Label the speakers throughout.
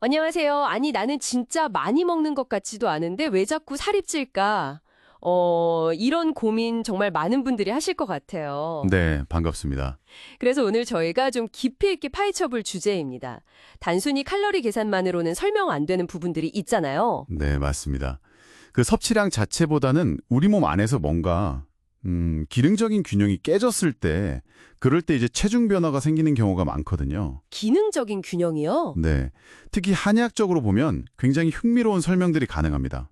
Speaker 1: 안녕하세요. 아니, 나는 진짜 많이 먹는 것 같지도 않은데 왜 자꾸 살이 찔까? 이런 고민 정말 많은 분들이 하실 것 같아요.
Speaker 2: 네, 반갑습니다.
Speaker 1: 그래서 오늘 저희가 좀 깊이 있게 파헤쳐 볼 주제입니다. 단순히 칼로리 계산만으로는 설명 안 되는 부분들이 있잖아요.
Speaker 2: 네, 맞습니다. 그 섭취량 자체보다는 우리 몸 안에서 뭔가 기능적인 균형이 깨졌을 때 그럴 때 이제 체중 변화가 생기는 경우가 많거든요.
Speaker 1: 기능적인 균형이요?
Speaker 2: 네, 특히 한의학적으로 보면 굉장히 흥미로운 설명들이 가능합니다.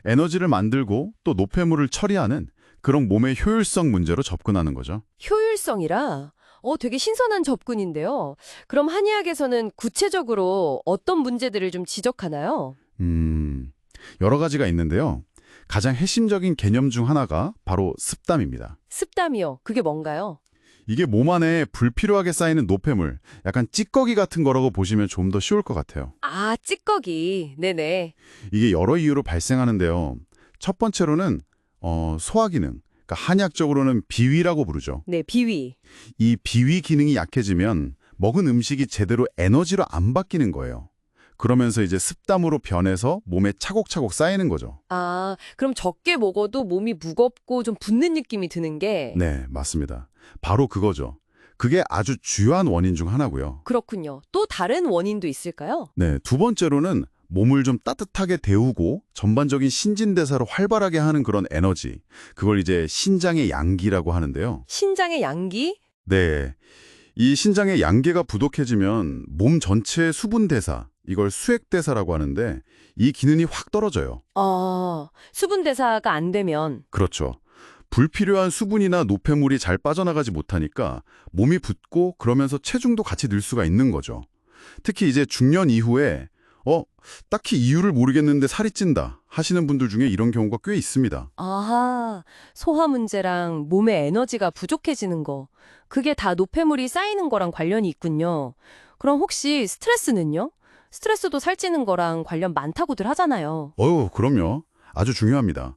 Speaker 2: 에너지를 만들고 또 노폐물을 처리하는 그런 몸의 효율성 문제로 접근하는 거죠.
Speaker 1: 효율성이라? 되게 신선한 접근인데요. 그럼 한의학에서는 구체적으로 어떤 문제들을 좀 지적하나요?
Speaker 2: 음, 여러 가지가 있는데요. 가장 핵심적인 개념 중 하나가 바로 습담입니다.
Speaker 1: 습담이요. 그게 뭔가요?
Speaker 2: 이게 몸 안에 불필요하게 쌓이는 노폐물, 약간 찌꺼기 같은 거라고 보시면 좀 더 쉬울 것 같아요.
Speaker 1: 아, 찌꺼기. 네네.
Speaker 2: 이게 여러 이유로 발생하는데요. 첫 번째로는 소화 기능, 그러니까 한의학적으로는 비위라고 부르죠.
Speaker 1: 네, 비위.
Speaker 2: 이 비위 기능이 약해지면 먹은 음식이 제대로 에너지로 안 바뀌는 거예요. 그러면서 이제 습담으로 변해서 몸에 차곡차곡 쌓이는 거죠.
Speaker 1: 아, 그럼 적게 먹어도 몸이 무겁고 좀 붓는 느낌이 드는 게
Speaker 2: 네, 맞습니다. 바로 그거죠. 그게 아주 주요한 원인 중 하나고요.
Speaker 1: 그렇군요. 또 다른 원인도 있을까요?
Speaker 2: 네, 두 번째로는 몸을 좀 따뜻하게 데우고 전반적인 신진대사를 활발하게 하는 그런 에너지. 그걸 이제 신장의 양기라고 하는데요.
Speaker 1: 신장의 양기?
Speaker 2: 네, 이 신장의 양계가 부족해지면 몸 전체의 수분 대사, 이걸 수액 대사라고 하는데 이 기능이 확 떨어져요.
Speaker 1: 수분 대사가 안 되면
Speaker 2: 그렇죠. 불필요한 수분이나 노폐물이 잘 빠져나가지 못하니까 몸이 붓고 그러면서 체중도 같이 늘 수가 있는 거죠. 특히 이제 중년 이후에 딱히 이유를 모르겠는데 살이 찐다 하시는 분들 중에 이런 경우가 꽤 있습니다.
Speaker 1: 아하, 소화 문제랑 몸의 에너지가 부족해지는 거. 그게 다 노폐물이 쌓이는 거랑 관련이 있군요. 그럼 혹시 스트레스는요? 스트레스도 살찌는 거랑 관련 많다고들 하잖아요.
Speaker 2: 그럼요. 아주 중요합니다.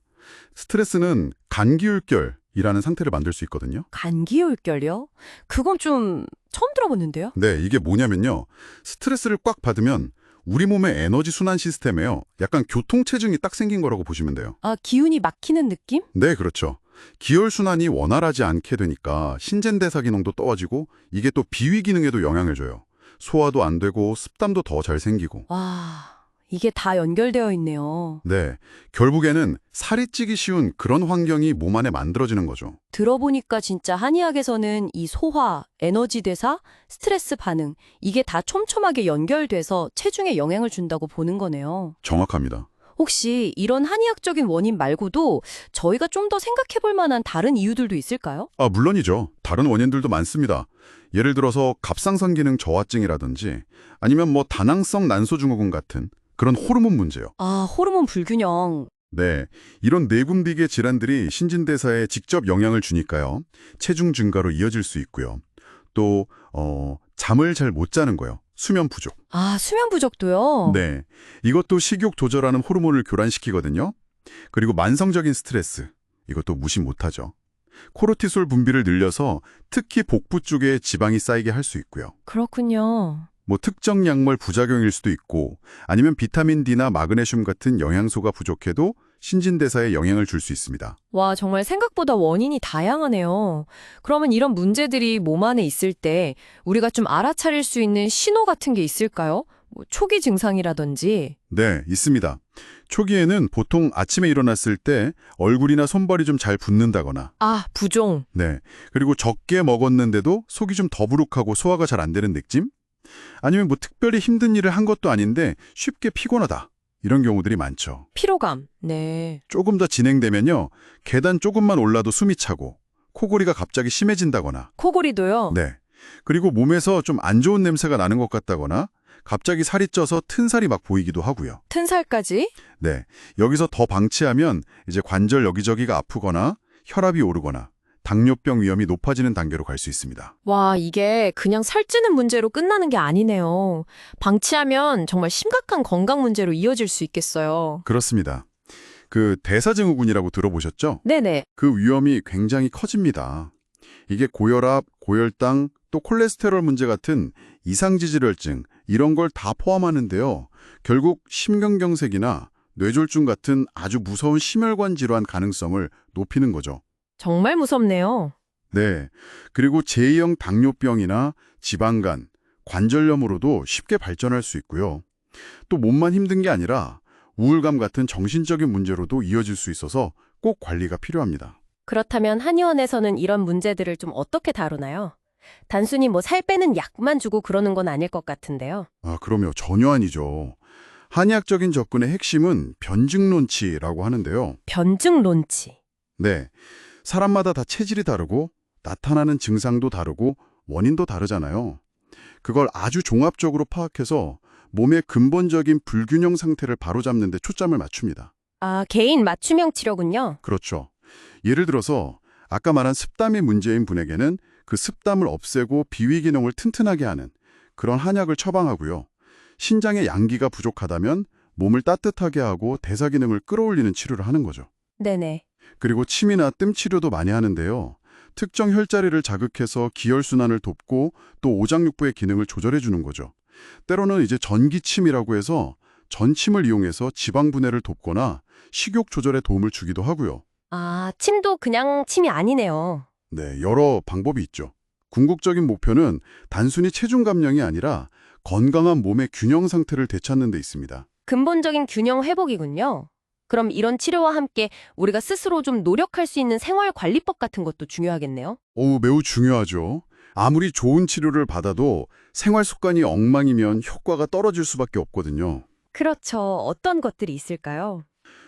Speaker 2: 스트레스는 간기울결이라는 상태를 만들 수 있거든요.
Speaker 1: 감기올결이요? 그건 좀 처음 들어보는데요?
Speaker 2: 네, 이게 뭐냐면요. 스트레스를 꽉 받으면 우리 몸의 에너지 순환 시스템에요. 약간 교통체증이 딱 생긴 거라고 보시면 돼요.
Speaker 1: 아, 기운이 막히는 느낌?
Speaker 2: 네, 그렇죠. 기혈순환이 원활하지 않게 되니까 신진대사 기능도 떨어지고 이게 또 비위 기능에도 영향을 줘요. 소화도 안 되고 습담도 더 잘 생기고.
Speaker 1: 와, 이게 다 연결되어 있네요.
Speaker 2: 네, 결국에는 살이 찌기 쉬운 그런 환경이 몸 안에 만들어지는 거죠.
Speaker 1: 들어보니까 진짜 한의학에서는 이 소화, 에너지 대사, 스트레스 반응, 이게 다 촘촘하게 연결돼서 체중에 영향을 준다고 보는 거네요.
Speaker 2: 정확합니다.
Speaker 1: 혹시 이런 한의학적인 원인 말고도 저희가 좀 더 생각해 볼 만한 다른 이유들도 있을까요?
Speaker 2: 물론이죠. 다른 원인들도 많습니다. 예를 들어서 갑상선 기능 저하증이라든지 아니면 다낭성 난소증후군 같은 그런 호르몬 문제요.
Speaker 1: 아, 호르몬 불균형.
Speaker 2: 네, 이런 내분비계 질환들이 신진대사에 직접 영향을 주니까요. 체중 증가로 이어질 수 있고요. 또 잠을 잘 못 자는 거요. 수면 부족.
Speaker 1: 아, 수면 부족도요?
Speaker 2: 네, 이것도 식욕 조절하는 호르몬을 교란시키거든요. 그리고 만성적인 스트레스. 이것도 무시 못하죠. 코르티솔 분비를 늘려서 특히 복부 쪽에 지방이 쌓이게 할 수 있고요.
Speaker 1: 그렇군요.
Speaker 2: 특정 약물 부작용일 수도 있고 아니면 비타민 D나 마그네슘 같은 영양소가 부족해도 신진대사에 영향을 줄 수 있습니다.
Speaker 1: 와, 정말 생각보다 원인이 다양하네요. 그러면 이런 문제들이 몸 안에 있을 때 우리가 좀 알아차릴 수 있는 신호 같은 게 있을까요? 초기 증상이라든지.
Speaker 2: 네, 있습니다. 초기에는 보통 아침에 일어났을 때 얼굴이나 손발이 좀 잘 붓는다거나
Speaker 1: 아, 부종.
Speaker 2: 네, 그리고 적게 먹었는데도 속이 좀 더부룩하고 소화가 잘 안 되는 느낌? 아니면 특별히 힘든 일을 한 것도 아닌데 쉽게 피곤하다. 이런 경우들이 많죠.
Speaker 1: 피로감. 네.
Speaker 2: 조금 더 진행되면요. 계단 조금만 올라도 숨이 차고 코골이가 갑자기 심해진다거나
Speaker 1: 코골이도요?
Speaker 2: 네. 그리고 몸에서 좀 안 좋은 냄새가 나는 것 같다거나 갑자기 살이 쪄서 튼살이 막 보이기도 하고요.
Speaker 1: 튼살까지?
Speaker 2: 네. 여기서 더 방치하면 이제 관절 여기저기가 아프거나 혈압이 오르거나 당뇨병 위험이 높아지는 단계로 갈 수 있습니다.
Speaker 1: 와, 이게 그냥 살찌는 문제로 끝나는 게 아니네요. 방치하면 정말 심각한 건강 문제로 이어질 수 있겠어요.
Speaker 2: 그렇습니다. 그 대사증후군이라고 들어보셨죠?
Speaker 1: 네네.
Speaker 2: 그 위험이 굉장히 커집니다. 이게 고혈압, 고혈당, 또 콜레스테롤 문제 같은 이상지질혈증, 이런 걸 다 포함하는데요. 결국 심근경색이나 뇌졸중 같은 아주 무서운 심혈관 질환 가능성을 높이는 거죠.
Speaker 1: 정말 무섭네요.
Speaker 2: 네. 그리고 제2형 당뇨병이나 지방간, 관절염으로도 쉽게 발전할 수 있고요. 또 몸만 힘든 게 아니라 우울감 같은 정신적인 문제로도 이어질 수 있어서 꼭 관리가 필요합니다.
Speaker 1: 그렇다면 한의원에서는 이런 문제들을 좀 어떻게 다루나요? 단순히 뭐 살 빼는 약만 주고 그러는 건 아닐 것 같은데요.
Speaker 2: 그럼요. 전혀 아니죠. 한의학적인 접근의 핵심은 변증론치라고 하는데요.
Speaker 1: 변증론치.
Speaker 2: 네. 사람마다 다 체질이 다르고 나타나는 증상도 다르고 원인도 다르잖아요. 그걸 아주 종합적으로 파악해서 몸의 근본적인 불균형 상태를 바로잡는 데 초점을 맞춥니다.
Speaker 1: 아, 개인 맞춤형 치료군요.
Speaker 2: 그렇죠. 예를 들어서 아까 말한 습담이 문제인 분에게는 그 습담을 없애고 비위 기능을 튼튼하게 하는 그런 한약을 처방하고요. 신장의 양기가 부족하다면 몸을 따뜻하게 하고 대사 기능을 끌어올리는 치료를 하는 거죠.
Speaker 1: 네네.
Speaker 2: 그리고 침이나 뜸 치료도 많이 하는데요. 특정 혈자리를 자극해서 기혈순환을 돕고 또 오장육부의 기능을 조절해 주는 거죠. 때로는 이제 전기침이라고 해서 전침을 이용해서 지방 분해를 돕거나 식욕 조절에 도움을 주기도 하고요.
Speaker 1: 아, 침도 그냥 침이 아니네요.
Speaker 2: 네, 여러 방법이 있죠. 궁극적인 목표는 단순히 체중 감량이 아니라 건강한 몸의 균형 상태를 되찾는 데 있습니다.
Speaker 1: 근본적인 균형 회복이군요. 그럼 이런 치료와 함께 우리가 스스로 좀 노력할 수 있는 생활 관리법 같은 것도 중요하겠네요.
Speaker 2: 매우 중요하죠. 아무리 좋은 치료를 받아도 생활 습관이 엉망이면 효과가 떨어질 수밖에 없거든요.
Speaker 1: 그렇죠. 어떤 것들이 있을까요?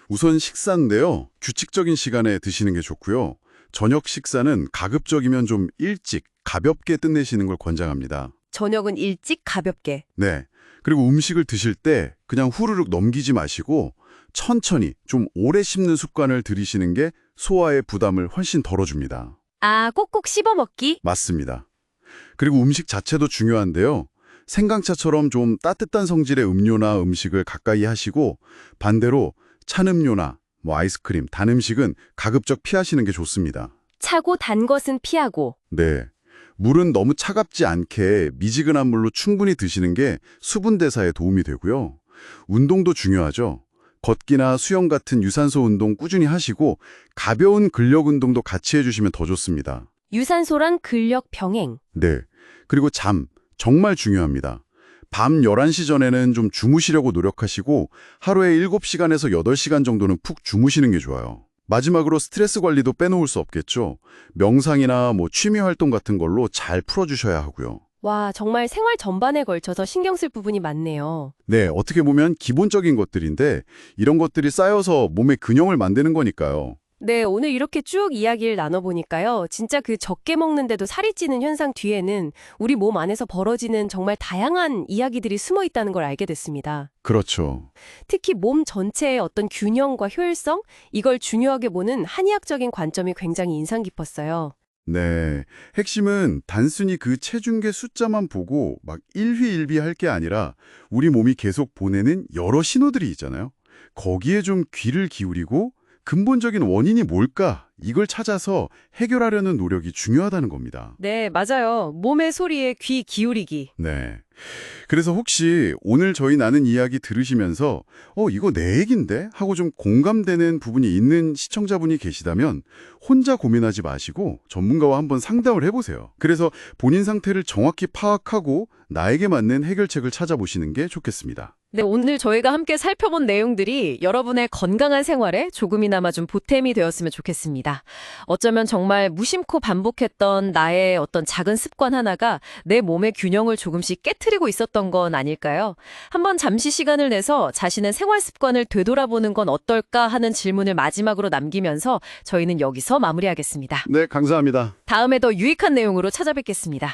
Speaker 2: 우선 식사인데요. 규칙적인 시간에 드시는 게 좋고요. 저녁 식사는 가급적이면 좀 일찍, 가볍게 끝내시는 걸 권장합니다.
Speaker 1: 저녁은 일찍 가볍게.
Speaker 2: 네. 그리고 음식을 드실 때 그냥 후루룩 넘기지 마시고 천천히 좀 오래 씹는 습관을 들이시는 게 소화의 부담을 훨씬 덜어줍니다.
Speaker 1: 아, 꼭꼭 씹어 먹기?
Speaker 2: 맞습니다. 그리고 음식 자체도 중요한데요. 생강차처럼 좀 따뜻한 성질의 음료나 음식을 가까이 하시고 반대로 찬 음료나 아이스크림, 단 음식은 가급적 피하시는 게 좋습니다.
Speaker 1: 차고 단 것은 피하고.
Speaker 2: 네. 물은 너무 차갑지 않게 미지근한 물로 충분히 드시는 게 수분 대사에 도움이 되고요. 운동도 중요하죠. 걷기나 수영 같은 유산소 운동 꾸준히 하시고 가벼운 근력 운동도 같이 해주시면 더 좋습니다.
Speaker 1: 유산소랑 근력 병행.
Speaker 2: 네. 그리고 잠, 정말 중요합니다. 밤 11시 전에는 좀 주무시려고 노력하시고 하루에 7시간에서 8시간 정도는 푹 주무시는 게 좋아요. 마지막으로 스트레스 관리도 빼놓을 수 없겠죠. 명상이나 취미 활동 같은 걸로 잘 풀어주셔야 하고요.
Speaker 1: 와, 정말 생활 전반에 걸쳐서 신경 쓸 부분이 많네요.
Speaker 2: 네, 어떻게 보면 기본적인 것들인데 이런 것들이 쌓여서 몸의 균형을 만드는 거니까요.
Speaker 1: 네, 오늘 이렇게 쭉 이야기를 나눠보니까요. 진짜 그 적게 먹는데도 살이 찌는 현상 뒤에는 우리 몸 안에서 벌어지는 정말 다양한 이야기들이 숨어 있다는 걸 알게 됐습니다.
Speaker 2: 그렇죠.
Speaker 1: 특히 몸 전체의 어떤 균형과 효율성, 이걸 중요하게 보는 한의학적인 관점이 굉장히 인상 깊었어요.
Speaker 2: 네, 핵심은 단순히 그 체중계 숫자만 보고 일희일비할 게 아니라 우리 몸이 계속 보내는 여러 신호들이 있잖아요. 거기에 좀 귀를 기울이고 근본적인 원인이 뭘까? 이걸 찾아서 해결하려는 노력이 중요하다는 겁니다.
Speaker 1: 네, 맞아요. 몸의 소리에 귀 기울이기.
Speaker 2: 네. 그래서 혹시 오늘 저희 나눈 이야기 들으시면서 이거 내 얘긴데? 하고 좀 공감되는 부분이 있는 시청자분이 계시다면 혼자 고민하지 마시고 전문가와 한번 상담을 해보세요. 그래서 본인 상태를 정확히 파악하고 나에게 맞는 해결책을 찾아보시는 게 좋겠습니다.
Speaker 1: 네, 오늘 저희가 함께 살펴본 내용들이 여러분의 건강한 생활에 조금이나마 좀 보탬이 되었으면 좋겠습니다. 어쩌면 정말 무심코 반복했던 나의 어떤 작은 습관 하나가 내 몸의 균형을 조금씩 깨트리고 있었던 건 아닐까요? 한번 잠시 시간을 내서 자신의 생활 습관을 되돌아보는 건 어떨까 하는 질문을 마지막으로 남기면서 저희는 여기서 마무리하겠습니다.
Speaker 2: 네, 감사합니다.
Speaker 1: 다음에 더 유익한 내용으로 찾아뵙겠습니다.